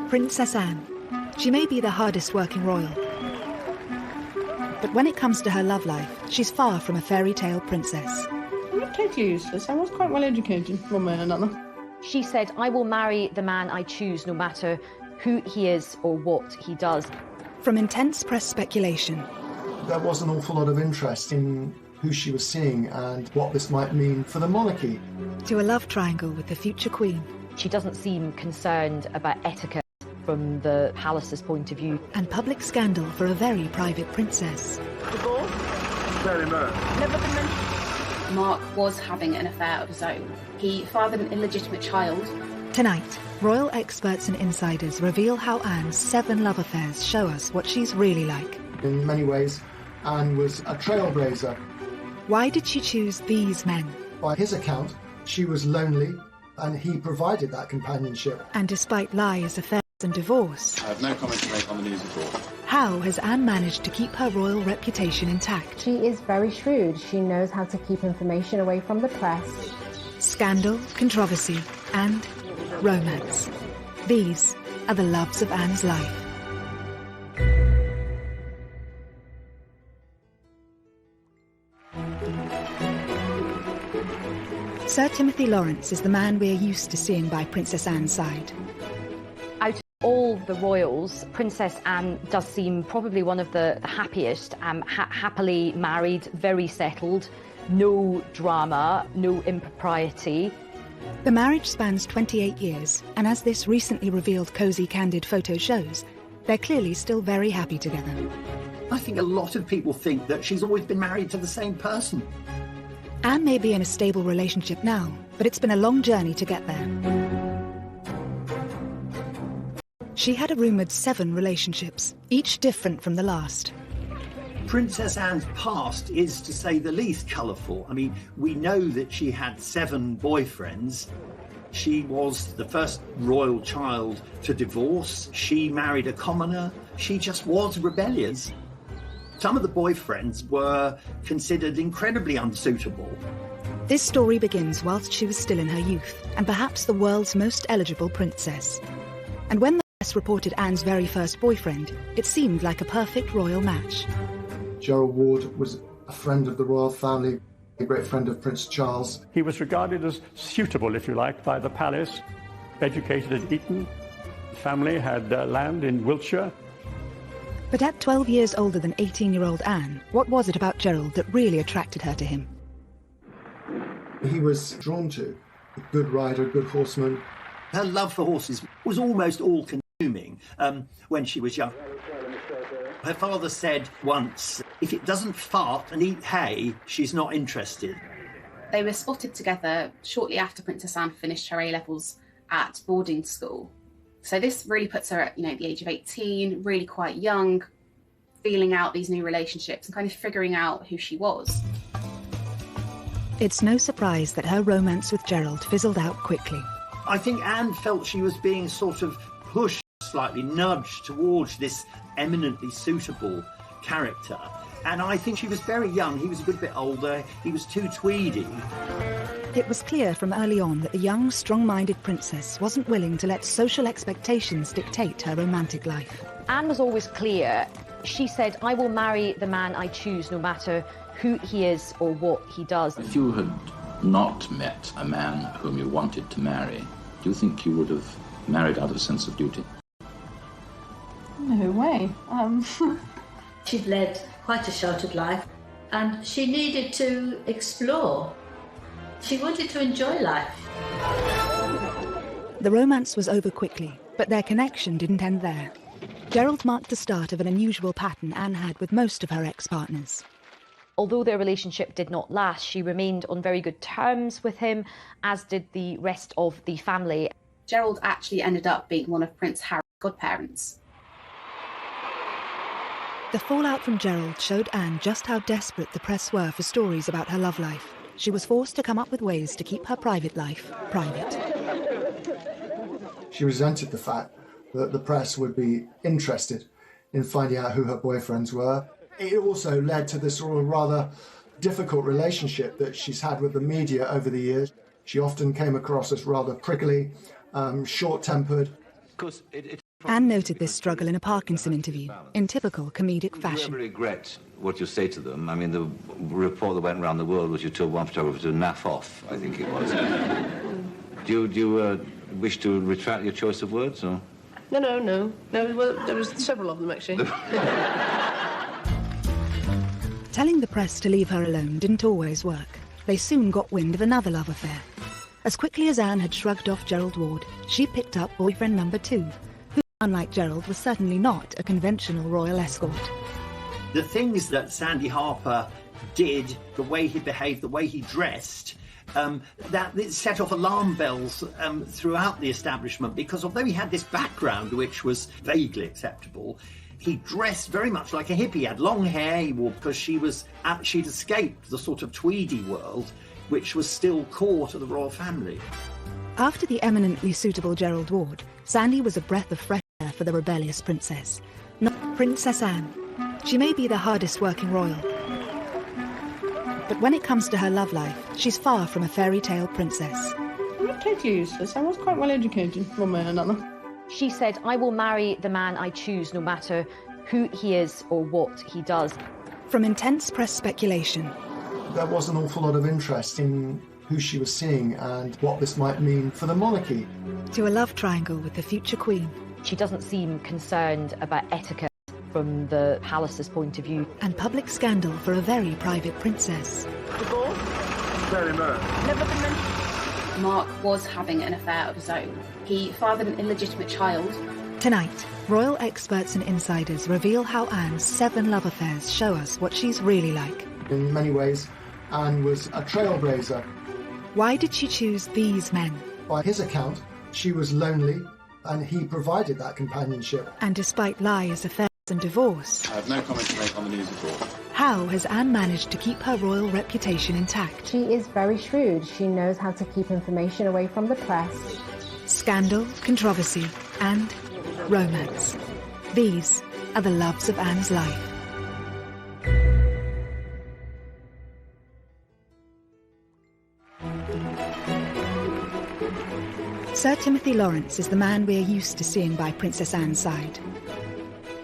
Princess Anne. She may be the hardest working royal, but when it comes to her love life, she's far from a fairy tale princess. I'm not totally useless. I was quite well educated, one way or another. She said, "I will marry the man I choose, no matter who he is or what he does." From intense press speculation. There was an awful lot of interest in who she was seeing and what this might mean for the monarchy. To a love triangle with the future queen. She doesn't seem concerned about etiquette from the palace's point of view. And public scandal for a very private princess. Divorce? Very much. Never been mentioned. Mark was having an affair of his own. He fathered an illegitimate child. Tonight, royal experts and insiders reveal how Anne's 7 love affairs show us what she's really like. In many ways, Anne was a trailblazer. Why did she choose these men? By his account, she was lonely, and he provided that companionship. And despite lies, affairs and divorce... I have no comment to make on the news at all. How has Anne managed to keep her royal reputation intact? She is very shrewd. She knows how to keep information away from the press. Scandal, controversy, and romance. These are the loves of Anne's life. Sir Timothy Laurence is the man we're used to seeing by Princess Anne's side. Out of all the royals, Princess Anne does seem probably one of the happiest, happily married, very settled, no drama, no impropriety. The marriage spans 28 years, and as this recently revealed cosy, candid photo shows, they're clearly still very happy together. I think a lot of people think that she's always been married to the same person. Anne may be in a stable relationship now, but it's been a long journey to get there. She had a rumoured 7 relationships, each different from the last. Princess Anne's past is, to say the least, colourful. I mean, we know that she had 7 boyfriends. She was the first royal child to divorce. She married a commoner. She just was rebellious. Some of the boyfriends were considered incredibly unsuitable. This story begins whilst she was still in her youth, and perhaps the world's most eligible princess. And when the press reported Anne's very first boyfriend, it seemed like a perfect royal match. Gerald Ward was a friend of the royal family, a great friend of Prince Charles. He was regarded as suitable, if you like, by the palace, educated at Eton. The family had land in Wiltshire. But at 12 years older than 18-year-old Anne, what was it about Gerald that really attracted her to him? He was drawn to a good rider, a good horseman. Her love for horses was almost all-consuming when she was young. Her father said once, if it doesn't fart and eat hay, she's not interested. They were spotted together shortly after Princess Anne finished her A-levels at boarding school. So this really puts her at, the age of 18, really quite young, feeling out these new relationships and kind of figuring out who she was. It's no surprise that her romance with Gerald fizzled out quickly. I think Anne felt she was being sort of pushed, slightly nudged towards this eminently suitable character. And I think she was very young. He was a good bit older. He was too tweedy. It was clear from early on that the young, strong-minded princess wasn't willing to let social expectations dictate her romantic life. Anne was always clear. She said, "I will marry the man I choose, no matter who he is or what he does." If you had not met a man whom you wanted to marry, do you think you would have married out of a sense of duty? No way. She'd led quite a sheltered life, and she needed to explore. She wanted to enjoy life. The romance was over quickly, but their connection didn't end there. Gerald marked the start of an unusual pattern Anne had with most of her ex-partners. Although their relationship did not last, she remained on very good terms with him, as did the rest of the family. Gerald actually ended up being one of Prince Harry's godparents. The fallout from Gerald showed Anne just how desperate the press were for stories about her love life. She was forced to come up with ways to keep her private life private. She resented the fact that the press would be interested in finding out who her boyfriends were. It also led to this sort of rather difficult relationship that she's had with the media over the years. She often came across as rather prickly, short-tempered. Anne noted this struggle in a Parkinson interview, in typical comedic Do you fashion. ever regret what you say to them? I mean, the report that went around the world was you told one photographer to naff off, I think it was. Do you wish to retract your choice of words, or...? No. Well, there was several of them, actually. Telling the press to leave her alone didn't always work. They soon got wind of another love affair. As quickly as Anne had shrugged off Gerald Ward, she picked up boyfriend number 2, who, unlike Gerald, was certainly not a conventional royal escort. The things that Sandy Harper did, the way he behaved, the way he dressed, that it set off alarm bells throughout the establishment, because although he had this background which was vaguely acceptable, he dressed very much like a hippie. He had long hair, he wore, because she'd escaped the sort of tweedy world which was still core to the royal family. After the eminently suitable Gerald Ward, Sandy was a breath of fresh air for the rebellious princess. Not Princess Anne. She may be the hardest working royal, but when it comes to her love life, she's far from a fairy tale princess. I'm not totally useless. I was quite well educated, one way or another. She said, I will marry the man I choose, no matter who he is or what he does. From intense press speculation, there was an awful lot of interest in who she was seeing and what this might mean for the monarchy. to a love triangle with the future queen. She doesn't seem concerned about etiquette from the palace's point of view. And public scandal for a very private princess. Very much. Never been mentioned. Mark was having an affair of his own. He fathered an illegitimate child. Tonight, royal experts and insiders reveal how Anne's 7 love affairs show us what she's really like. In many ways, Anne was a trailblazer. Why did she choose these men? By his account, she was lonely, and he provided that companionship. And despite lies, affairs and divorce, I have no comment to make on the news report. how has Anne managed to keep her royal reputation intact? She is very shrewd. She knows how to keep information away from the press. Scandal, controversy, and romance. These are the loves of Anne's life. Sir Timothy Laurence is the man we're used to seeing by Princess Anne's side.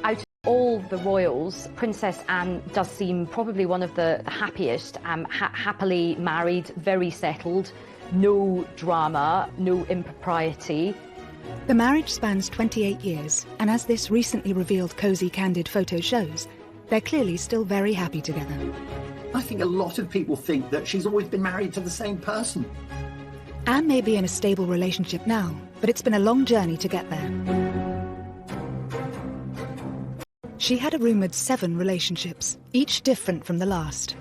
Out of all the royals, Princess Anne does seem probably one of the happiest, happily married, very settled, no drama, no impropriety. The marriage spans 28 years, and as this recently revealed cosy, candid photo shows, they're clearly still very happy together. I think a lot of people think that she's always been married to the same person. Anne may be in a stable relationship now, but it's been a long journey to get there. She had a rumoured 7 relationships, each different from the last.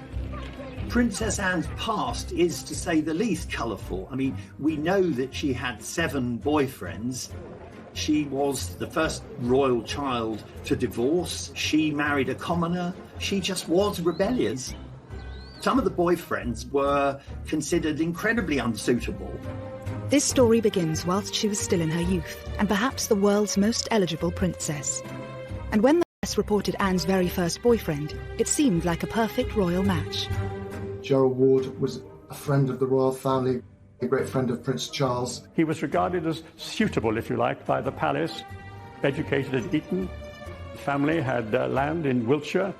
Princess Anne's past is, to say the least, colourful. I mean, we know that she had 7 boyfriends. She was the first royal child to divorce. She married a commoner. She just was rebellious. Some of the boyfriends were considered incredibly unsuitable. This story begins whilst she was still in her youth, and perhaps the world's most eligible princess. And when the press reported Anne's very first boyfriend, it seemed like a perfect royal match. Gerald Ward was a friend of the royal family, a great friend of Prince Charles. He was regarded as suitable, if you like, by the palace, educated at Eton. The family had land in Wiltshire.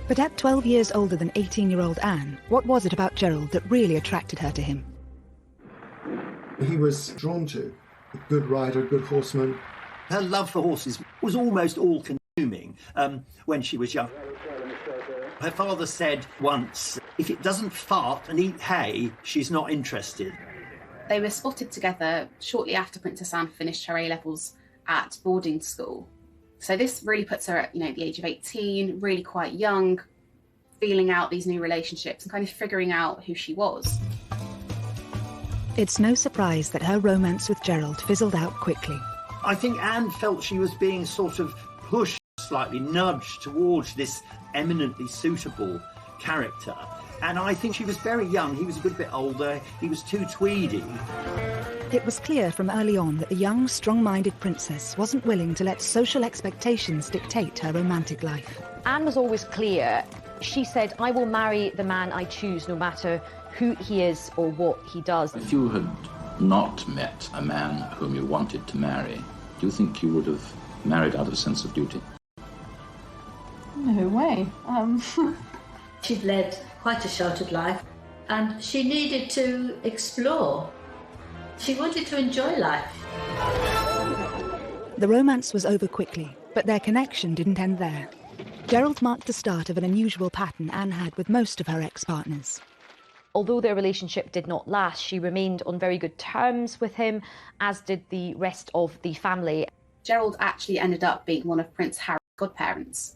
But at 12 years older than 18-year-old Anne, what was it about Gerald that really attracted her to him? He was drawn to a good rider, a good horseman. Her love for horses was almost all-consuming when she was young. Her father said once, if it doesn't fart and eat hay, she's not interested. They were spotted together shortly after Princess Anne finished her A-levels at boarding school. So this really puts her at, the age of 18, really quite young, feeling out these new relationships and kind of figuring out who she was. It's no surprise that her romance with Gerald fizzled out quickly. I think Anne felt she was being sort of pushed, slightly nudged towards this eminently suitable character. And I think she was very young. He was a good bit older. He was too tweedy. It was clear from early on that the young, strong-minded princess wasn't willing to let social expectations dictate her romantic life. Anne was always clear. She said, I will marry the man I choose, no matter who he is or what he does. If you had not met a man whom you wanted to marry, Do you think you would have married out of a sense of duty? No way. She'd led quite a sheltered life and she needed to explore. She wanted to enjoy life. The romance was over quickly, but their connection didn't end there. Gerald marked the start of an unusual pattern Anne had with most of her ex-partners. Although their relationship did not last, she remained on very good terms with him, as did the rest of the family. Gerald actually ended up being one of Prince Harry's godparents.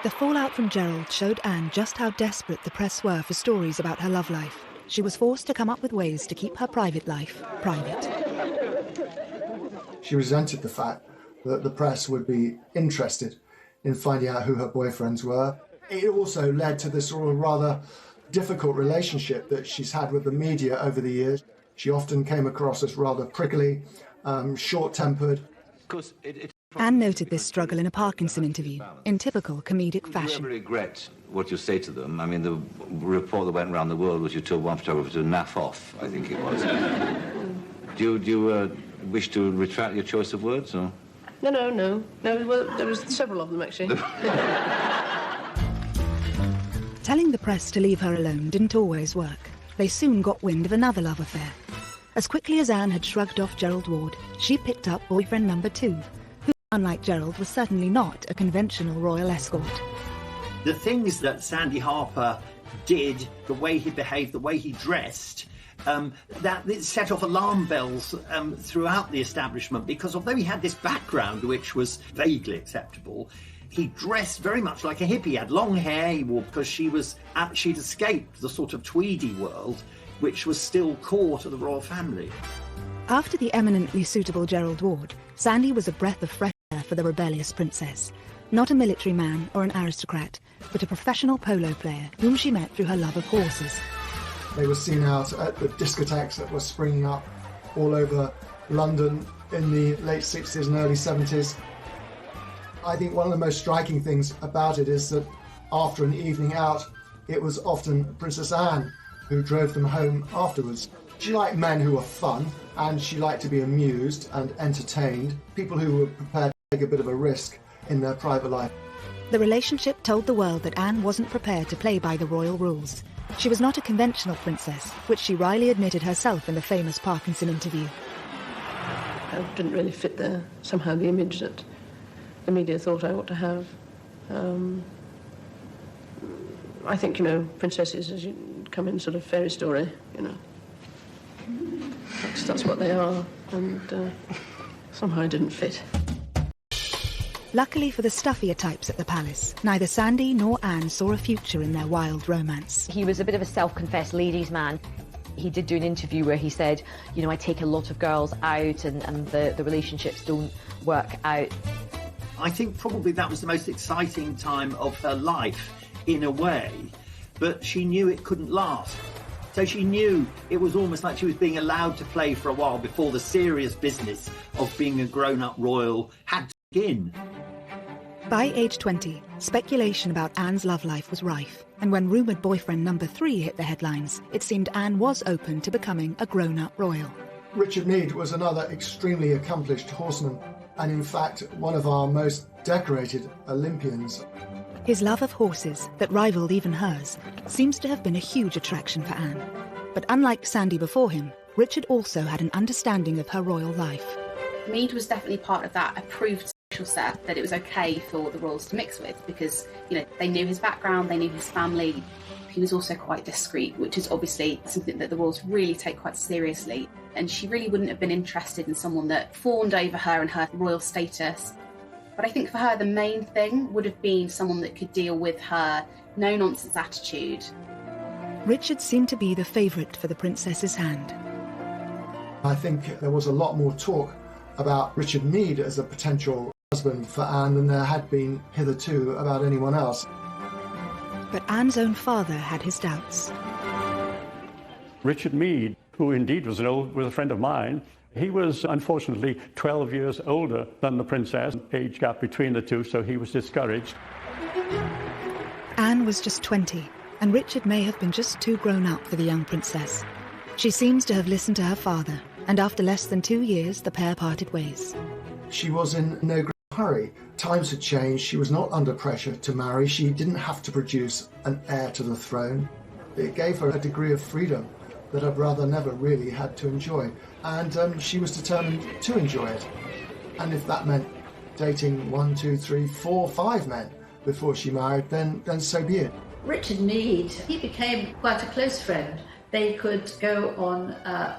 The fallout from Gerald showed Anne just how desperate the press were for stories about her love life. She was forced to come up with ways to keep her private life private. She resented the fact that the press would be interested in finding out who her boyfriends were. It also led to this sort of rather difficult relationship that she's had with the media over the years. She often came across as rather prickly, short-tempered. Anne noted this struggle in a Parkinson interview, in typical comedic fashion. Do you ever regret what you say to them? I mean, the report that went around the world was you told one photographer to naff off, I think it was. Do you wish to retract your choice of words, or? No. Well, there was several of them, actually. Telling the press to leave her alone didn't always work. They soon got wind of another love affair. As quickly as Anne had shrugged off Gerald Ward, she picked up boyfriend number 2, who, unlike Gerald, was certainly not a conventional royal escort. The things that Sandy Harper did, the way he behaved, the way he dressed, that it set off alarm bells throughout the establishment, because although he had this background which was vaguely acceptable, he dressed very much like a hippie. He had long hair, he wore, because she'd escaped the sort of tweedy world which was still core to the royal family. After the eminently suitable Gerald Ward, Sandy was a breath of fresh air for the rebellious princess. Not a military man or an aristocrat, but a professional polo player whom she met through her love of horses. They were seen out at the discotheques that were springing up all over London in the late 60s and early 70s. I think one of the most striking things about it is that after an evening out, it was often Princess Anne who drove them home afterwards. She liked men who were fun, and she liked to be amused and entertained, people who were prepared to take a bit of a risk in their private life. The relationship told the world that Anne wasn't prepared to play by the royal rules. She was not a conventional princess, which she wryly admitted herself in the famous Parkinson interview. I didn't really fit somehow the image that the media thought I ought to have. I think, princesses, as you come in sort of fairy story, That's what they are, and somehow I didn't fit. Luckily for the stuffier types at the palace, neither Sandy nor Anne saw a future in their wild romance. He was a bit of a self-confessed ladies' man. He did do an interview where he said, I take a lot of girls out and the relationships don't work out. I think probably that was the most exciting time of her life, in a way, but she knew it couldn't last. So she knew it was almost like she was being allowed to play for a while before the serious business of being a grown-up royal had to begin. By age 20, speculation about Anne's love life was rife, and when rumoured boyfriend number 3 hit the headlines, it seemed Anne was open to becoming a grown-up royal. Richard Meade was another extremely accomplished horseman, and in fact one of our most decorated Olympians. His love of horses, that rivalled even hers, seems to have been a huge attraction for Anne. But unlike Sandy before him, Richard also had an understanding of her royal life. Meade was definitely part of that approved social set that it was okay for the royals to mix with, because they knew his background, they knew his family. He was also quite discreet, which is obviously something that the royals really take quite seriously. And she really wouldn't have been interested in someone that fawned over her and her royal status. But I think for her, the main thing would have been someone that could deal with her no-nonsense attitude. Richard seemed to be the favourite for the princess's hand. I think there was a lot more talk about Richard Meade as a potential husband for Anne than there had been hitherto about anyone else. But Anne's own father had his doubts. Richard Meade, who indeed was a friend of mine, he was unfortunately 12 years older than the princess, age gap between the two, so he was discouraged. Anne was just 20, and Richard may have been just too grown up for the young princess. She seems to have listened to her father, and after less than 2 years, the pair parted ways. She was in no great hurry. Times had changed. She was not under pressure to marry. She didn't have to produce an heir to the throne. It gave her a degree of freedom that her brother never really had to enjoy. And she was determined to enjoy it. And if that meant dating 1, 2, 3, 4, 5 men before she married, then so be it. Richard Meade, he became quite a close friend. They could go on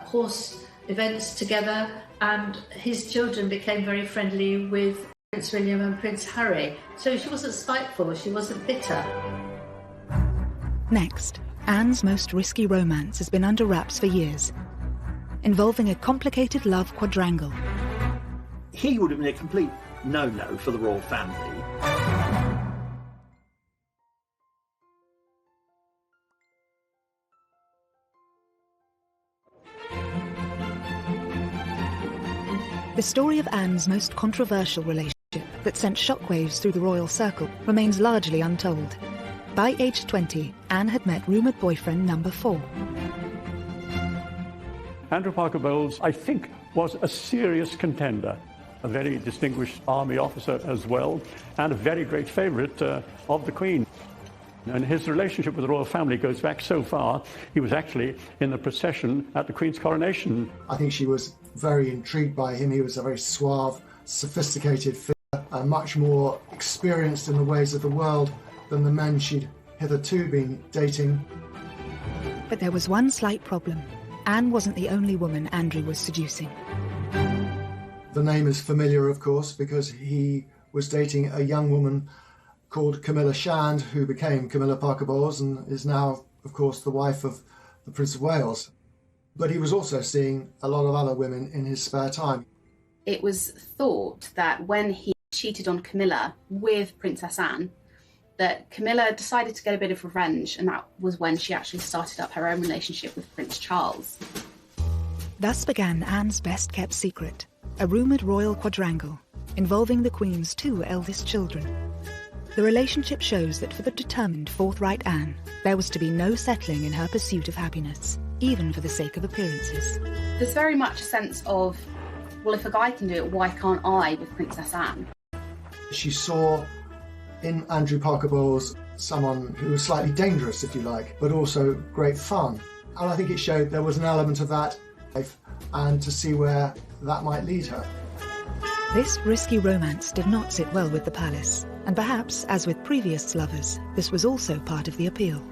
horse events together, and his children became very friendly with Prince William and Prince Harry. So she wasn't spiteful, she wasn't bitter. Next, Anne's most risky romance has been under wraps for years, involving a complicated love quadrangle. He would have been a complete no-no for the royal family. The story of Anne's most controversial relationship that sent shockwaves through the royal circle remains largely untold. By age 20, Anne had met rumoured boyfriend number 4. Andrew Parker Bowles, I think, was a serious contender, a very distinguished army officer as well, and a very great favourite of the Queen. And his relationship with the royal family goes back so far, he was actually in the procession at the Queen's coronation. I think she was very intrigued by him. He was a very suave, sophisticated figure, much more experienced in the ways of the world than the men she'd hitherto been dating. But there was one slight problem. Anne wasn't the only woman Andrew was seducing. The name is familiar, of course, because he was dating a young woman called Camilla Shand, who became Camilla Parker Bowles and is now, of course, the wife of the Prince of Wales. But he was also seeing a lot of other women in his spare time. It was thought that when he cheated on Camilla with Princess Anne, that Camilla decided to get a bit of revenge, and that was when she actually started up her own relationship with Prince Charles. Thus began Anne's best-kept secret, a rumoured royal quadrangle involving the Queen's 2 eldest children. The relationship shows that for the determined, forthright Anne, there was to be no settling in her pursuit of happiness, even for the sake of appearances. There's very much a sense of, well, if a guy can do it, why can't I with Princess Anne? She saw in Andrew Parker Bowles someone who was slightly dangerous, if you like, but also great fun. And I think it showed there was an element of that life, and to see where that might lead her. This risky romance did not sit well with the palace, and perhaps, as with previous lovers, this was also part of the appeal.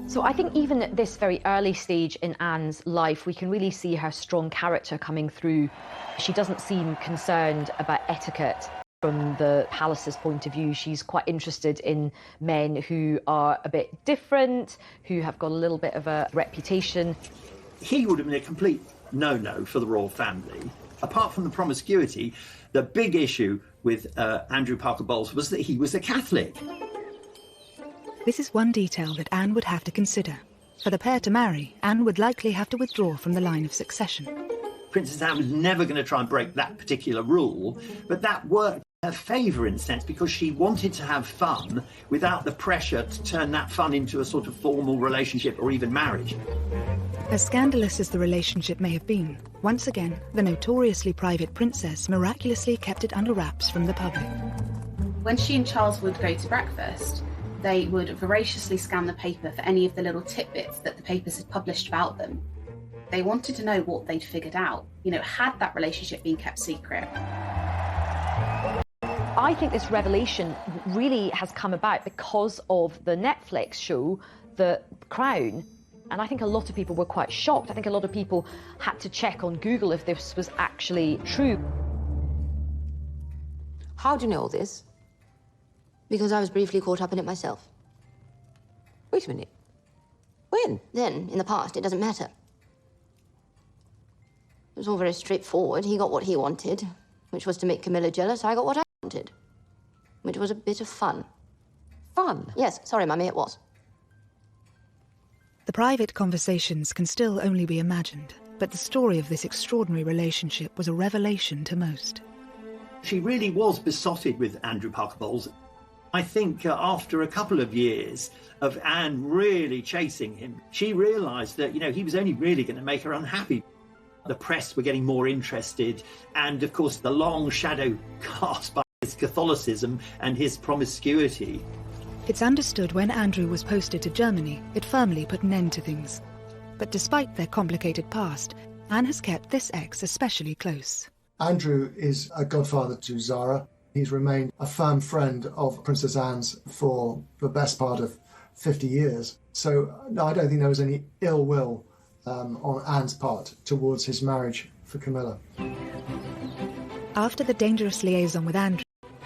So I think even at this very early stage in Anne's life, we can really see her strong character coming through. She doesn't seem concerned about etiquette from the palace's point of view. She's quite interested in men who are a bit different, who have got a little bit of a reputation. He would have been a complete no-no for the royal family. Apart from the promiscuity, the big issue with Andrew Parker Bowles was that he was a Catholic. This is one detail that Anne would have to consider. For the pair to marry, Anne would likely have to withdraw from the line of succession. Princess Anne was never going to try and break that particular rule, but that worked in her favour in a sense because she wanted to have fun without the pressure to turn that fun into a sort of formal relationship or even marriage. As scandalous as the relationship may have been, once again, the notoriously private princess miraculously kept it under wraps from the public. When she and Charles would go to breakfast, they would voraciously scan the paper for any of the little tidbits that the papers had published about them. They wanted to know what they'd figured out. You know, had that relationship been kept secret? I think this revelation really has come about because of the Netflix show, The Crown. And I think a lot of people were quite shocked. I think a lot of people had to check on Google if this was actually true. How do you know all this? Because I was briefly caught up in it myself. Wait a minute. When? Then, in the past, it doesn't matter. It was all very straightforward. He got what he wanted, which was to make Camilla jealous. I got what I wanted, which was a bit of fun. Fun? Yes, sorry, Mummy, it was. The private conversations can still only be imagined, but the story of this extraordinary relationship was a revelation to most. She really was besotted with Andrew Parker Bowles. I think after a couple of years of Anne really chasing him, she realised that, you know, he was only really going to make her unhappy. The press were getting more interested, and of course the long shadow cast by his Catholicism and his promiscuity. It's understood when Andrew was posted to Germany, it firmly put an end to things. But despite their complicated past, Anne has kept this ex especially close. Andrew is a godfather to Zara. He's remained a firm friend of Princess Anne's for the best part of 50 years. So, no, I don't think there was any ill will on Anne's part towards his marriage for Camilla. After the dangerous liaison with Andrew,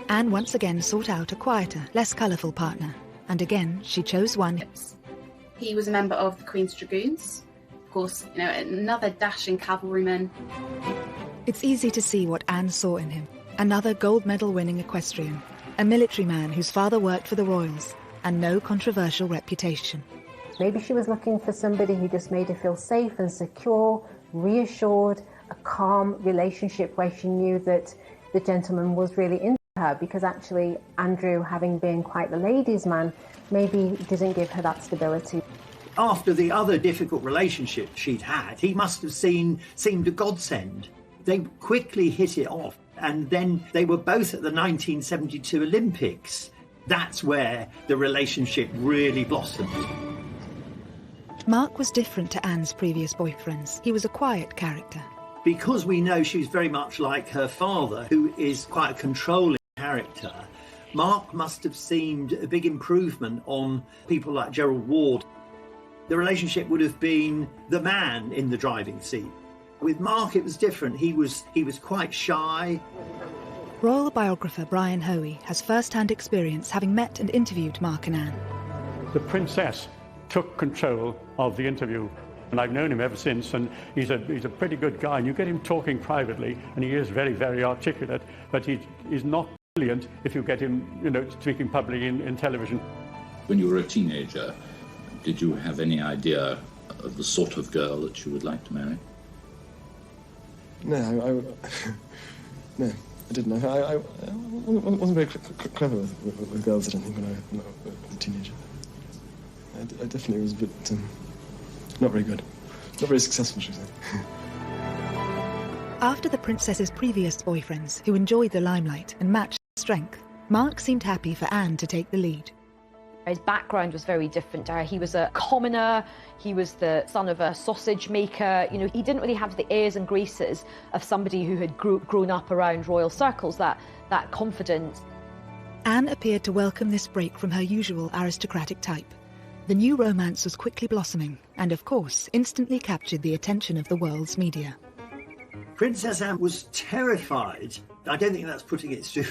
Anne once again sought out a quieter, less colourful partner. And again, she chose one. He was a member of the Queen's Dragoons. Of course, you know, another dashing cavalryman. It's easy to see what Anne saw in him. Another gold medal winning equestrian. A military man whose father worked for the royals. And no controversial reputation. Maybe she was looking for somebody who just made her feel safe and secure, reassured, a calm relationship where she knew that the gentleman was really into her, because actually Andrew, having been quite the ladies' man, maybe didn't give her that stability. After the other difficult relationship she'd had, he must have seemed a godsend. They quickly hit it off, and then they were both at the 1972 Olympics. That's where the relationship really blossomed. Mark was different to Anne's previous boyfriends. He was a quiet character. Because we know she's very much like her father, who is quite a controlling character, Mark must have seemed a big improvement on people like Gerald Ward. The relationship would have been the man in the driving seat. With Mark, it was different. He was quite shy. Royal biographer Brian Hoey has first-hand experience having met and interviewed Mark and Anne. The princess took control of the interview, and I've known him ever since, and he's a pretty good guy, and you get him talking privately, and he is very, very articulate, but he's not brilliant if you get him, speaking publicly in television. When you were a teenager, did you have any idea of the sort of girl that you would like to marry? No, no, I didn't. I wasn't very clever with girls, I don't think, when I was a teenager. I definitely was a bit not very good. Not very successful, should I say. After the princess's previous boyfriends, who enjoyed the limelight and matched her strength, Mark seemed happy for Anne to take the lead. His background was very different to her. He was a commoner, he was the son of a sausage maker. He didn't really have the airs and graces of somebody who had grown up around royal circles, that confidence. Anne appeared to welcome this break from her usual aristocratic type. The new romance was quickly blossoming and, of course, instantly captured the attention of the world's media. Princess Anne was terrified. I don't think that's putting it too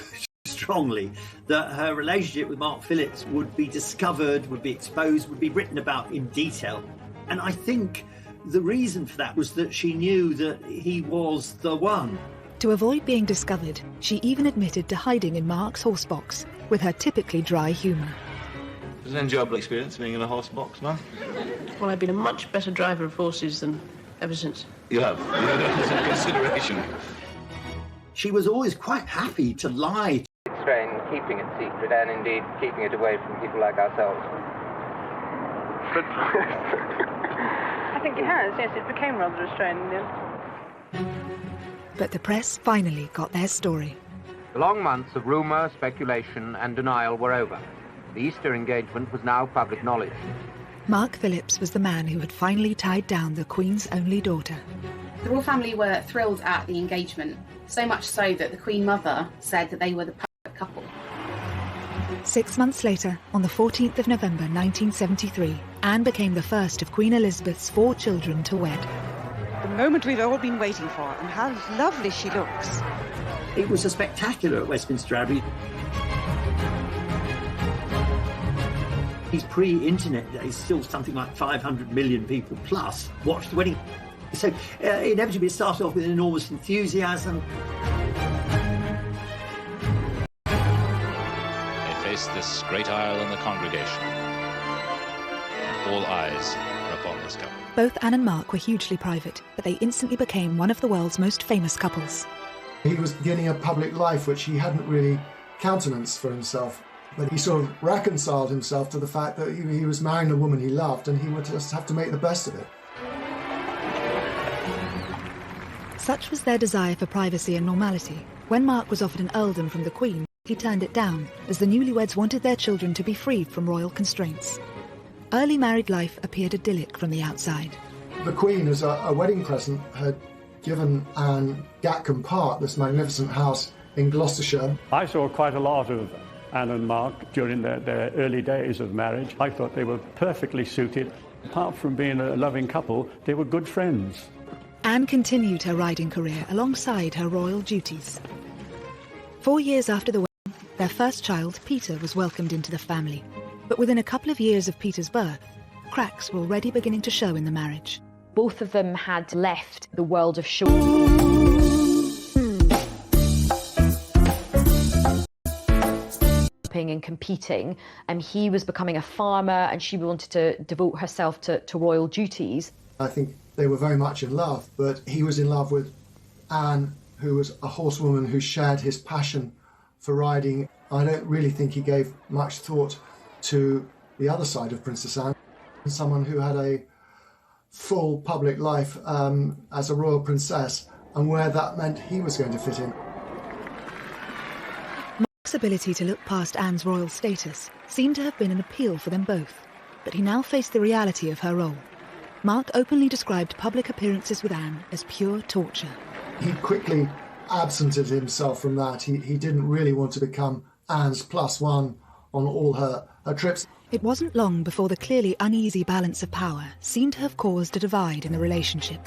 strongly, that her relationship with Mark Phillips would be discovered, would be exposed, would be written about in detail. And I think the reason for that was that she knew that he was the one. To avoid being discovered, she even admitted to hiding in Mark's horse box with her typically dry humour. It was an enjoyable experience being in a horse box, man. Well, I've been a much better driver of horses than ever since. You have. Some consideration. She was always quite happy to lie. Strain keeping it secret and indeed keeping it away from people like ourselves. I think it has, yes, it became rather a strain in the end. But the press finally got their story. The long months of rumour, speculation and denial were over. The Easter engagement was now public knowledge. Mark Phillips was the man who had finally tied down the Queen's only daughter. The royal family were thrilled at the engagement, so much so that the Queen Mother said that they were the perfect couple. 6 months later, on the 14th of November 1973, Anne became the first of Queen Elizabeth's 4 children to wed. The moment we've all been waiting for, and how lovely she looks. It was a spectacular at Westminster Abbey. These pre-internet days, still something like 500 million people plus watched the wedding. So inevitably it started off with enormous enthusiasm. They faced this great aisle in the congregation, and all eyes were upon this couple. Both Anne and Mark were hugely private, but they instantly became one of the world's most famous couples. He was beginning a public life which he hadn't really countenanced for himself. But he sort of reconciled himself to the fact that he was marrying a woman he loved and he would just have to make the best of it. Such was their desire for privacy and normality. When Mark was offered an earldom from the Queen, he turned it down, as the newlyweds wanted their children to be freed from royal constraints. Early married life appeared idyllic from the outside. The Queen, as a wedding present, had given Anne Gatcombe Park, this magnificent house in Gloucestershire. I saw quite a lot of Anne and Mark during their early days of marriage. I thought they were perfectly suited. Apart from being a loving couple, they were good friends. Anne continued her riding career alongside her royal duties. 4 years after the wedding, their first child, Peter, was welcomed into the family. But within a couple of years of Peter's birth, cracks were already beginning to show in the marriage. Both of them had left the world of show and competing, and he was becoming a farmer and she wanted to devote herself to royal duties. I think they were very much in love, but he was in love with Anne, who was a horsewoman who shared his passion for riding. I don't really think he gave much thought to the other side of Princess Anne, someone who had a full public life as a royal princess, and where that meant he was going to fit in. Mark's ability to look past Anne's royal status seemed to have been an appeal for them both, but he now faced the reality of her role. Mark openly described public appearances with Anne as pure torture. He quickly absented himself from that. He didn't really want to become Anne's +1 on all her trips. It wasn't long before the clearly uneasy balance of power seemed to have caused a divide in the relationship.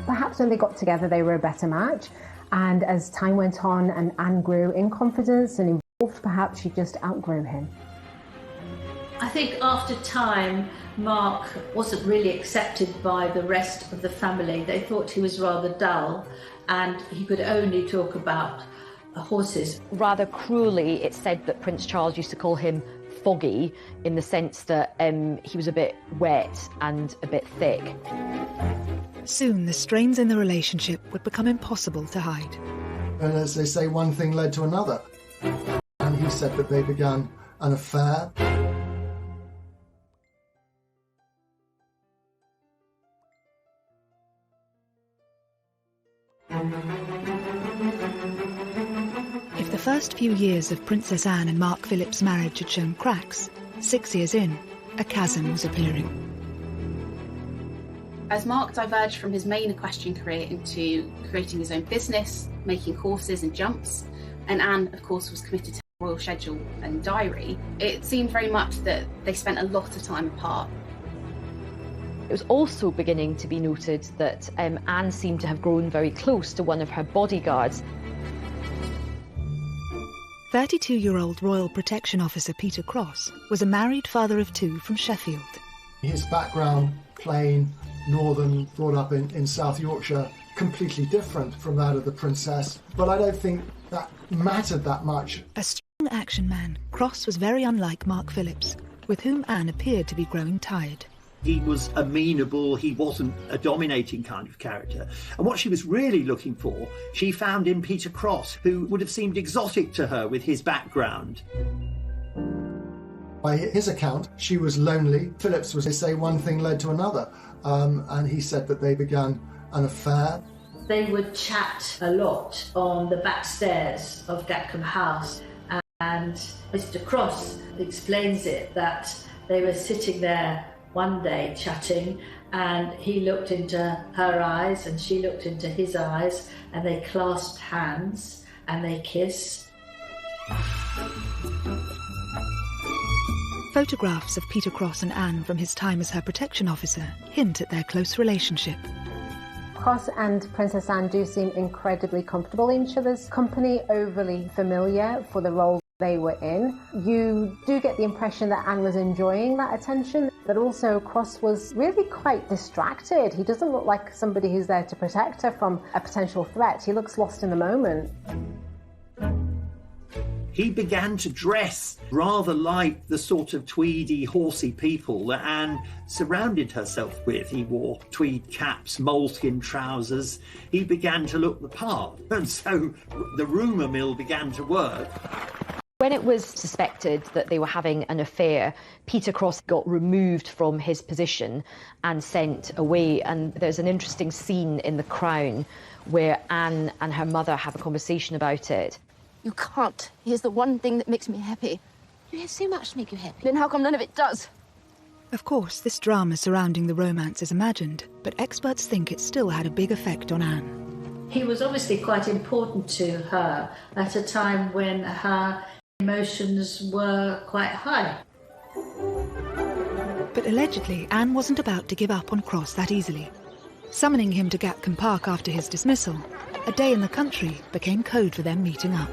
Perhaps when they got together they were a better match, and as time went on and Anne grew in confidence and evolved, perhaps she just outgrew him. I think after time, Mark wasn't really accepted by the rest of the family. They thought he was rather dull and he could only talk about horses. Rather cruelly, it's said that Prince Charles used to call him foggy, in the sense that he was a bit wet and a bit thick. Soon the strains in the relationship would become impossible to hide. And as they say, one thing led to another. And he said that they began an affair. If the first few years of Princess Anne and Mark Philip's marriage had shown cracks, 6 years in, a chasm was appearing. As Mark diverged from his main equestrian career into creating his own business, making horses and jumps, and Anne, of course, was committed to the royal schedule and diary, it seemed very much that they spent a lot of time apart. It was also beginning to be noted that Anne seemed to have grown very close to one of her bodyguards. 32-year-old Royal Protection Officer Peter Cross was a married father of 2 from Sheffield. His background, plain, northern, brought up in South Yorkshire, completely different from that of the princess. But I don't think that mattered that much. A strong action man, Cross was very unlike Mark Phillips, with whom Anne appeared to be growing tired. He was amenable, he wasn't a dominating kind of character. And what she was really looking for, she found in Peter Cross, who would have seemed exotic to her with his background. By his account, she was lonely. Phillips was, they say, one thing led to another. And he said that they began an affair. They would chat a lot on the back stairs of Gatcombe House. And Mr. Cross explains it that they were sitting there one day chatting, and he looked into her eyes and she looked into his eyes, and they clasped hands and they kissed. Photographs of Peter Cross and Anne from his time as her protection officer hint at their close relationship. Cross and Princess Anne do seem incredibly comfortable in each other's company, overly familiar for the role they were in. You do get the impression that Anne was enjoying that attention, but also Cross was really quite distracted. He doesn't look like somebody who's there to protect her from a potential threat. He looks lost in the moment. He began to dress rather like the sort of tweedy, horsey people that Anne surrounded herself with. He wore tweed caps, moleskin trousers. He began to look the part. And so the rumour mill began to work. When it was suspected that they were having an affair, Peter Cross got removed from his position and sent away. And there's an interesting scene in The Crown where Anne and her mother have a conversation about it. You can't. Here's the one thing that makes me happy. You have so much to make you happy. Then how come none of it does? Of course, this drama surrounding the romance is imagined, but experts think it still had a big effect on Anne. He was obviously quite important to her at a time when her emotions were quite high. But allegedly, Anne wasn't about to give up on Cross that easily. Summoning him to Gatcombe Park after his dismissal, a day in the country became code for them meeting up.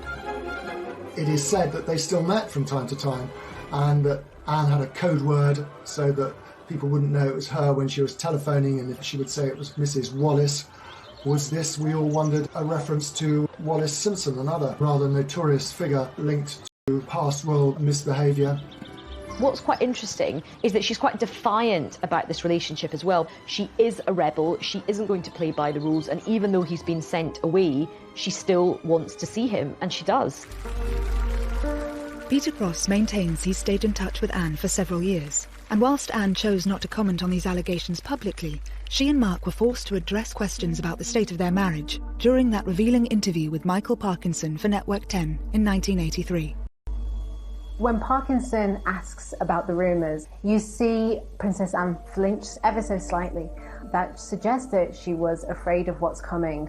It is said that they still met from time to time, and that Anne had a code word so that people wouldn't know it was her when she was telephoning, and if she would say it was Mrs. Wallace. Was this, we all wondered, a reference to Wallis Simpson, another rather notorious figure linked to past royal misbehaviour? What's quite interesting is that she's quite defiant about this relationship as well. She is a rebel, she isn't going to play by the rules, and even though he's been sent away, she still wants to see him, and she does. Peter Cross maintains he stayed in touch with Anne for several years, and whilst Anne chose not to comment on these allegations publicly, she and Mark were forced to address questions about the state of their marriage during that revealing interview with Michael Parkinson for Network 10 in 1983. When Parkinson asks about the rumours, you see Princess Anne flinch ever so slightly. That suggests that she was afraid of what's coming.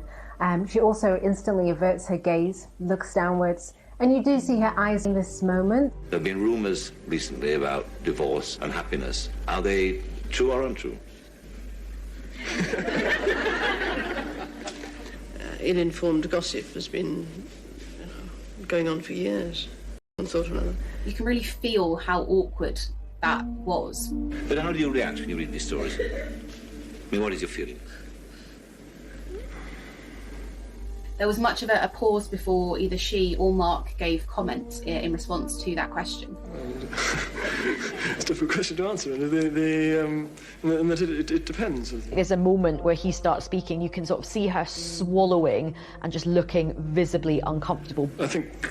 She also instantly averts her gaze, looks downwards, and you do see her eyes in this moment. There have been rumours recently about divorce and happiness. Are they true or untrue? Ill-informed gossip has been going on for years. One sort or another. You can really feel how awkward that was. But how do you react when you read these stories? I mean, what is your feeling? There was much of a pause before either she or Mark gave comment in response to that question. It's a difficult question to answer, and that it depends. There's a moment where he starts speaking, you can sort of see her swallowing and just looking visibly uncomfortable. I think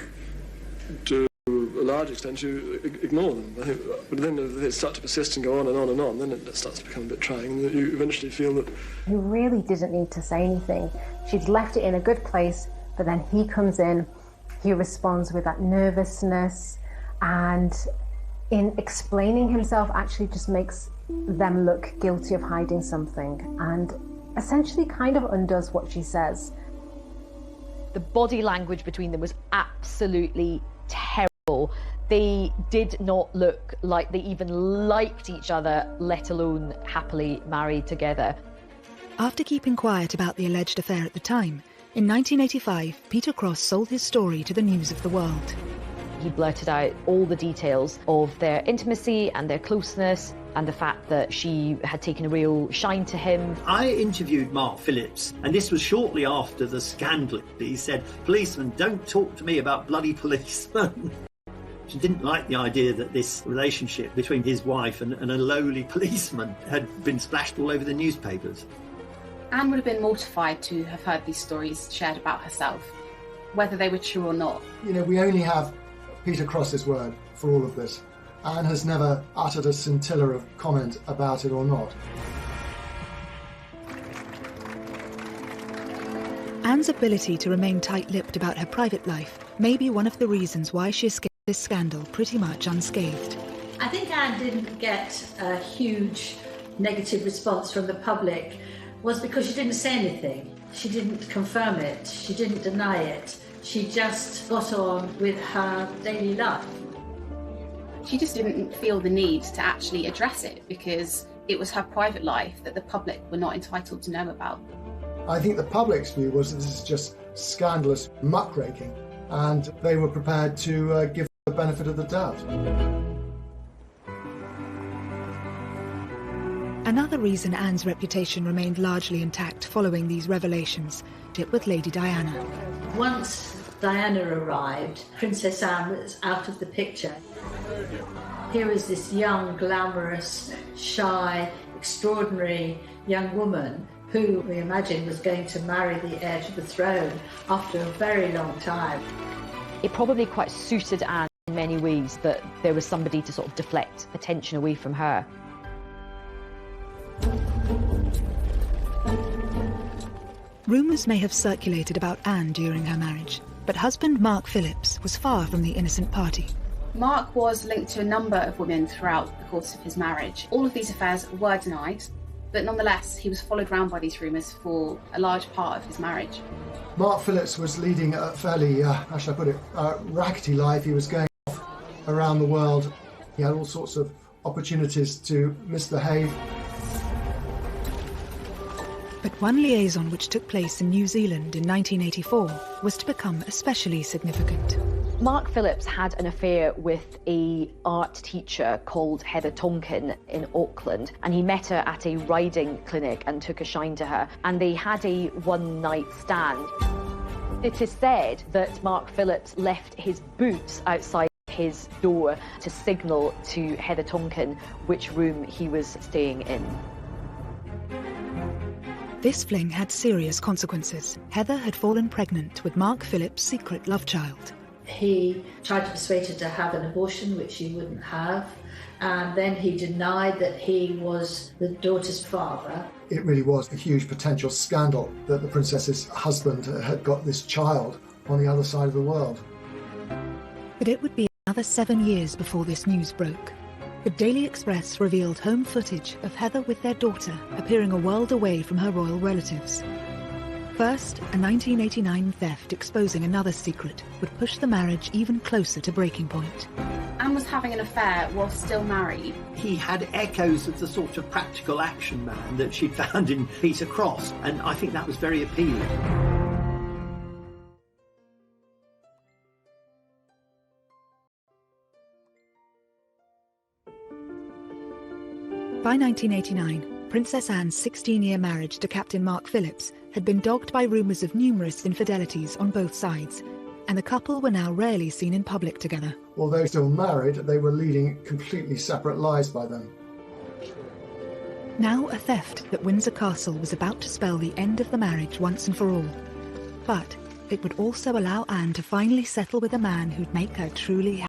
to a large extent you ignore them. I think, but then if they start to persist and go on and on and on, then it starts to become a bit trying, and you eventually feel that... You really didn't need to say anything. She'd left it in a good place, but then he comes in, he responds with that nervousness, and in explaining himself actually just makes them look guilty of hiding something, and essentially kind of undoes what she says. The body language between them was absolutely terrible. They did not look like they even liked each other, let alone happily married together. After keeping quiet about the alleged affair at the time, in 1985, Peter Cross sold his story to the News of the World. He blurted out all the details of their intimacy and their closeness, and the fact that she had taken a real shine to him. I interviewed Mark Phillips, and this was shortly after the scandal. He said, "Policemen, don't talk to me about bloody policemen." She didn't like the idea that this relationship between his wife and a lowly policeman had been splashed all over the newspapers. Anne would have been mortified to have heard these stories shared about herself, whether they were true or not. You know, we only have Peter Cross's word for all of this. Anne has never uttered a scintilla of comment about it or not. Anne's ability to remain tight-lipped about her private life may be one of the reasons why she escaped this scandal pretty much unscathed. I think Anne didn't get a huge negative response from the public was because she didn't say anything. She didn't confirm it. She didn't deny it. She just got on with her daily life. She just didn't feel the need to actually address it because it was her private life that the public were not entitled to know about. I think the public's view was that this is just scandalous muckraking, and they were prepared to give the benefit of the doubt. Another reason Anne's reputation remained largely intact following these revelations did with Lady Diana. Once Diana arrived, Princess Anne was out of the picture. Here is this young, glamorous, shy, extraordinary young woman who we imagined was going to marry the heir to the throne after a very long time. It probably quite suited Anne in many ways that there was somebody to sort of deflect attention away from her. Rumours may have circulated about Anne during her marriage, but husband Mark Phillips was far from the innocent party. Mark was linked to a number of women throughout the course of his marriage. All of these affairs were denied, but nonetheless, he was followed around by these rumours for a large part of his marriage. Mark Phillips was leading a fairly, how shall I put it, rackety life. He was going off around the world. He had all sorts of opportunities to misbehave. But one liaison which took place in New Zealand in 1984 was to become especially significant. Mark Phillips had an affair with an art teacher called Heather Tonkin in Auckland, and he met her at a riding clinic and took a shine to her, and they had a one-night stand. It is said that Mark Phillips left his boots outside his door to signal to Heather Tonkin which room he was staying in. This fling had serious consequences. Heather had fallen pregnant with Mark Phillips' secret love child. He tried to persuade her to have an abortion, which she wouldn't have, and then he denied that he was the daughter's father. It really was a huge potential scandal that the princess's husband had got this child on the other side of the world. But it would be another 7 years before this news broke. The Daily Express revealed home footage of Heather with their daughter appearing a world away from her royal relatives. First, a 1989 theft exposing another secret would push the marriage even closer to breaking point. Anne was having an affair while still married. He had echoes of the sort of practical action man that she'd found in Peter Cross, and I think that was very appealing. By 1989, Princess Anne's 16-year marriage to Captain Mark Phillips had been dogged by rumours of numerous infidelities on both sides, and the couple were now rarely seen in public together. Although still married, they were leading completely separate lives by then. Now a theft at Windsor Castle was about to spell the end of the marriage once and for all. But it would also allow Anne to finally settle with a man who'd make her truly happy.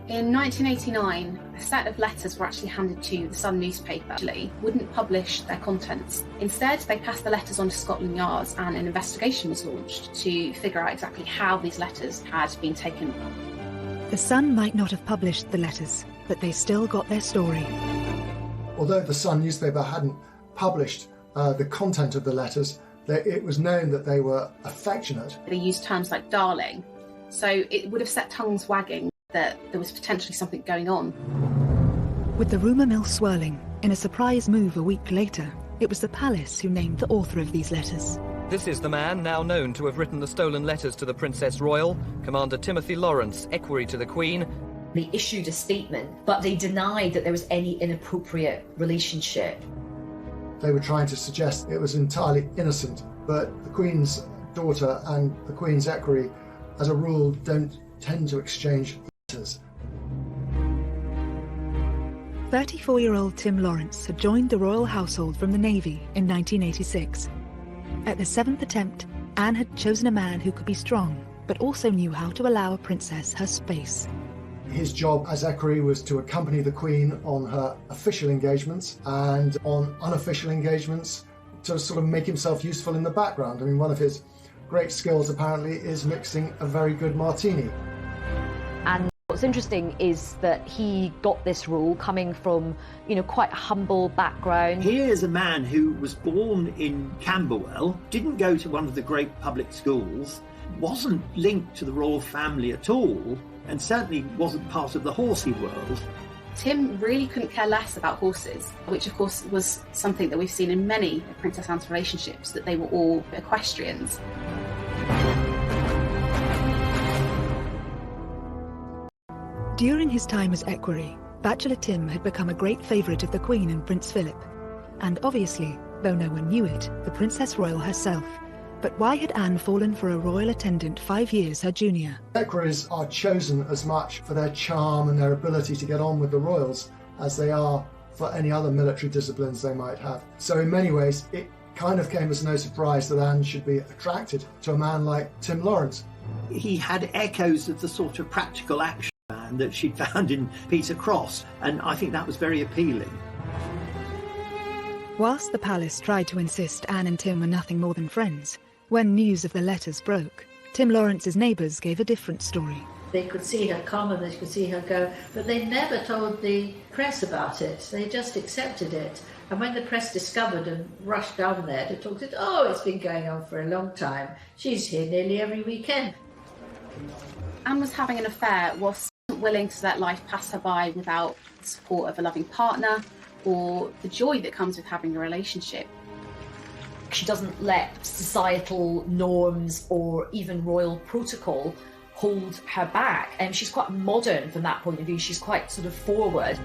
In 1989, a set of letters were actually handed to the Sun newspaper. Actually, wouldn't publish their contents. Instead, they passed the letters on to Scotland Yard, and an investigation was launched to figure out exactly how these letters had been taken. The Sun might not have published the letters, but they still got their story. Although the Sun newspaper hadn't published the content of the letters, it was known that they were affectionate. They used terms like darling, so it would have set tongues wagging that there was potentially something going on. With the rumour mill swirling, in a surprise move a week later, it was the palace who named the author of these letters. This is the man now known to have written the stolen letters to the Princess Royal, Commander Timothy Laurence, equerry to the Queen. They issued a statement, but they denied that there was any inappropriate relationship. They were trying to suggest it was entirely innocent, but the Queen's daughter and the Queen's equerry, as a rule, don't tend to exchange letters. 34-year-old Tim Laurence had joined the royal household from the Navy in 1986. At the 7th attempt, Anne had chosen a man who could be strong, but also knew how to allow a princess her space. His job as equerry was to accompany the Queen on her official engagements, and on unofficial engagements to sort of make himself useful in the background. I mean, one of his great skills apparently is mixing a very good martini. And what's interesting is that he got this role coming from, quite a humble background. Here's a man who was born in Camberwell, didn't go to one of the great public schools, wasn't linked to the royal family at all, and certainly wasn't part of the horsey world. Tim really couldn't care less about horses, which of course was something that we've seen in many of Princess Anne's relationships, that they were all equestrians. During his time as equerry, Bachelor Tim had become a great favourite of the Queen and Prince Philip. And obviously, though no one knew it, the Princess Royal herself. But why had Anne fallen for a royal attendant 5 years her junior? Equerries are chosen as much for their charm and their ability to get on with the royals as they are for any other military disciplines they might have. So in many ways, it kind of came as no surprise that Anne should be attracted to a man like Tim Laurence. He had echoes of the sort of practical action and that she'd found in Peter Cross, and I think that was very appealing. Whilst the palace tried to insist Anne and Tim were nothing more than friends, when news of the letters broke, Tim Laurence's neighbours gave a different story. They could see her come and they could see her go, but they never told the press about it. They just accepted it. And when the press discovered and rushed down there to talk to it, oh, it's been going on for a long time. She's here nearly every weekend. Anne was having an affair whilst not willing to let life pass her by without the support of a loving partner or the joy that comes with having a relationship. She doesn't let societal norms or even royal protocol hold her back. And she's quite modern from that point of view. She's quite sort of forward.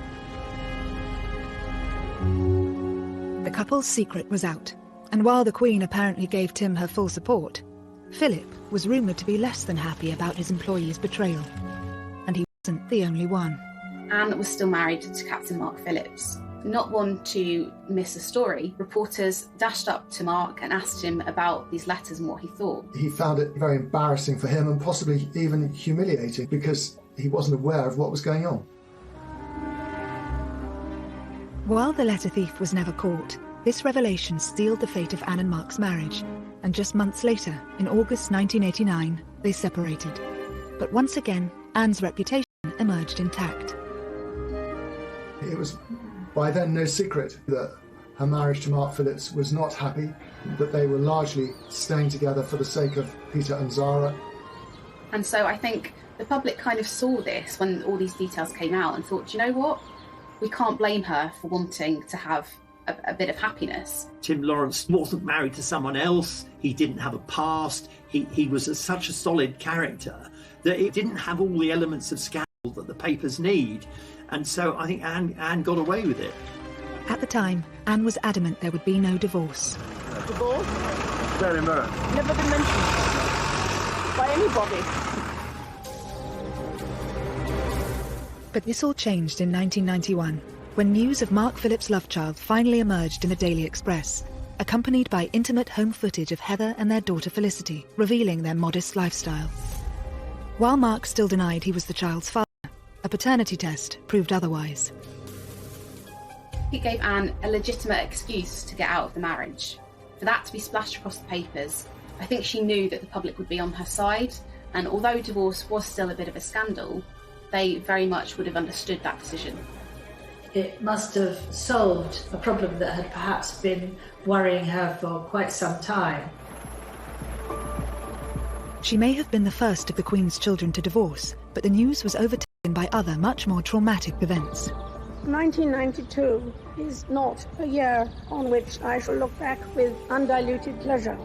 The couple's secret was out, and while the Queen apparently gave Tim her full support, Philip was rumoured to be less than happy about his employee's betrayal. And he wasn't the only one. Anne was still married to Captain Mark Phillips. Not one to miss a story, reporters dashed up to Mark and asked him about these letters and what he thought. He found it very embarrassing for him and possibly even humiliating because he wasn't aware of what was going on. While the letter thief was never caught, this revelation sealed the fate of Anne and Mark's marriage, and just months later, in August 1989, they separated. But once again, Anne's reputation emerged intact. It was by then no secret that her marriage to Mark Phillips was not happy, that they were largely staying together for the sake of Peter and Zara. And so I think the public kind of saw this when all these details came out and thought, do you know what? We can't blame her for wanting to have a bit of happiness. Tim Laurence wasn't married to someone else. He didn't have a past. He was such a solid character that it didn't have all the elements of scandal that the papers need. And so I think Anne got away with it. At the time, Anne was adamant there would be no divorce. Divorce? Very much. Never been mentioned by anybody. But this all changed in 1991, when news of Mark Phillips' love child finally emerged in the Daily Express, accompanied by intimate home footage of Heather and their daughter Felicity, revealing their modest lifestyle. While Mark still denied he was the child's father, a paternity test proved otherwise. It gave Anne a legitimate excuse to get out of the marriage. For that to be splashed across the papers, I think she knew that the public would be on her side, and although divorce was still a bit of a scandal, they very much would have understood that decision. It must have solved a problem that had perhaps been worrying her for quite some time. She may have been the first of the Queen's children to divorce, but the news was overtaken by other, much more traumatic events. 1992 is not a year on which I shall look back with undiluted pleasure.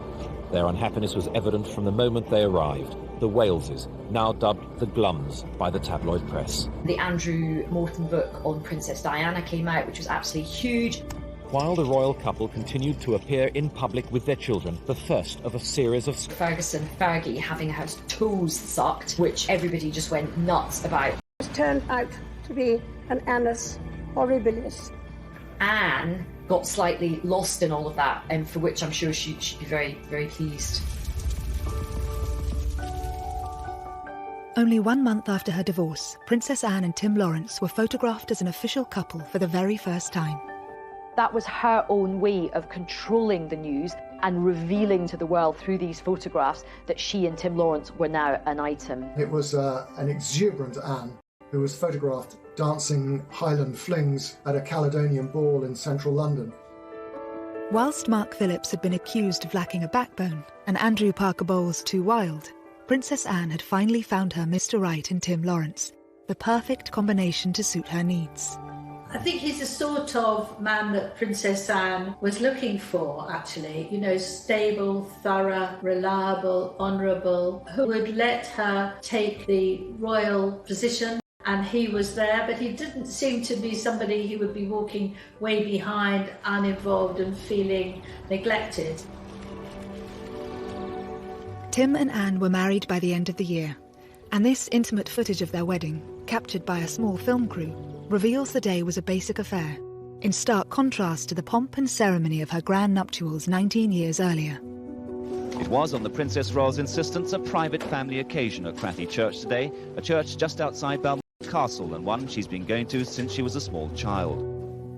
Their unhappiness was evident from the moment they arrived. The Waleses, now dubbed the Glums by the tabloid press. The Andrew Morton book on Princess Diana came out, which was absolutely huge. While the royal couple continued to appear in public with their children, the first of a series of... Fergie having her toes sucked, which everybody just went nuts about. It turned out to be an annus horribilis. Anne got slightly lost in all of that, and for which I'm sure she'd be very, very pleased. Only 1 month after her divorce, Princess Anne and Tim Laurence were photographed as an official couple for the very first time. That was her own way of controlling the news and revealing to the world through these photographs that she and Tim Laurence were now an item. It was an exuberant Anne who was photographed dancing Highland flings at a Caledonian ball in central London. Whilst Mark Phillips had been accused of lacking a backbone and Andrew Parker Bowles too wild, Princess Anne had finally found her Mr. Right in Tim Laurence, the perfect combination to suit her needs. I think he's the sort of man that Princess Anne was looking for, actually. You know, stable, thorough, reliable, honourable, who would let her take the royal position. And he was there, but he didn't seem to be somebody who would be walking way behind, uninvolved and feeling neglected. Tim and Anne were married by the end of the year, and this intimate footage of their wedding, captured by a small film crew, reveals the day was a basic affair, in stark contrast to the pomp and ceremony of her grand nuptials 19 years earlier. It was, on the Princess Royal's insistence, a private family occasion at Crathy Church today, a church just outside Balmoral. castle, and one she's been going to since she was a small child.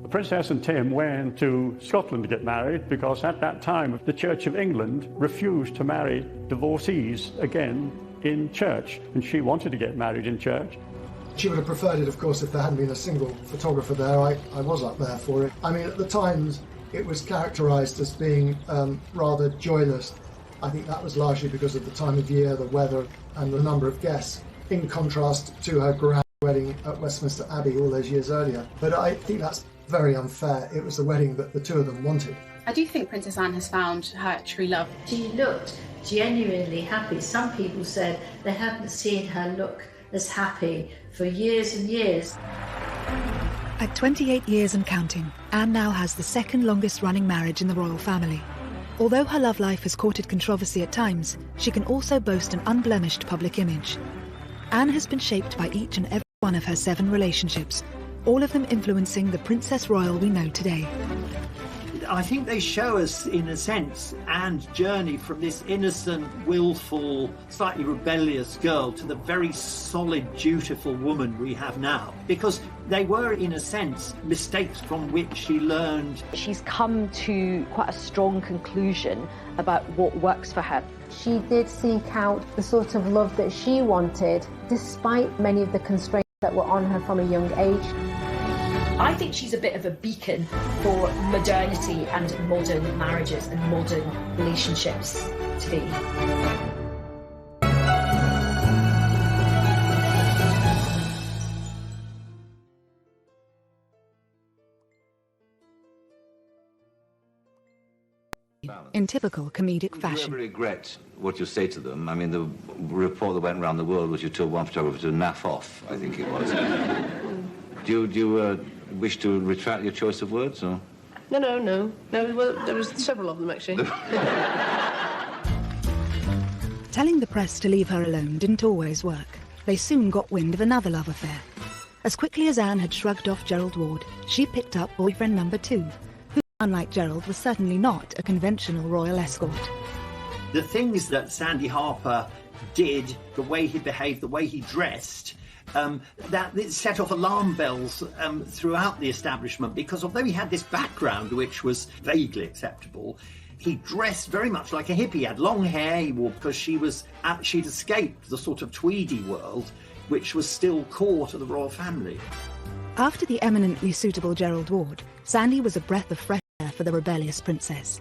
The Princess and Tim went to Scotland to get married because at that time the Church of England refused to marry divorcees again in church, and she wanted to get married in church. She would have preferred it, of course, if there hadn't been a single photographer there. I was up there for it. I mean, at the Times, it was characterised as being rather joyless. I think that was largely because of the time of year, the weather, and the number of guests, in contrast to her grand wedding at Westminster Abbey all those years earlier. But I think that's very unfair. It was the wedding that the two of them wanted. I do think Princess Anne has found her true love. She looked genuinely happy. Some people said they haven't seen her look as happy for years and years. At 28 years and counting, Anne now has the second longest running marriage in the royal family. Although her love life has courted controversy at times, she can also boast an unblemished public image. Anne has been shaped by each and every one of her 7 relationships, all of them influencing the Princess Royal we know today. I think they show us, in a sense, Anne's journey from this innocent, willful, slightly rebellious girl to the very solid, dutiful woman we have now. Because they were, in a sense, mistakes from which she learned. She's come to quite a strong conclusion about what works for her. She did seek out the sort of love that she wanted, despite many of the constraints that were on her from a young age. I think she's a bit of a beacon for modernity and modern marriages and modern relationships today. In typical comedic fashion. Do you ever regret what you say to them? I mean, the report that went around the world was you told one photographer to naff off, I think it was. Do you wish to retract your choice of words, or? No. Well, there was several of them, actually. Telling the press to leave her alone didn't always work. They soon got wind of another love affair. As quickly as Anne had shrugged off Gerald Ward, she picked up boyfriend number 2, who, unlike Gerald, was certainly not a conventional royal escort. The things that Sandy Harper did, the way he behaved, the way he dressed, that it set off alarm bells throughout the establishment, because although he had this background which was vaguely acceptable, he dressed very much like a hippie. He had long hair, he wore, because she'd escaped the sort of tweedy world which was still core to the royal family. After the eminently suitable Gerald Ward, Sandy was a breath of fresh air for the rebellious princess.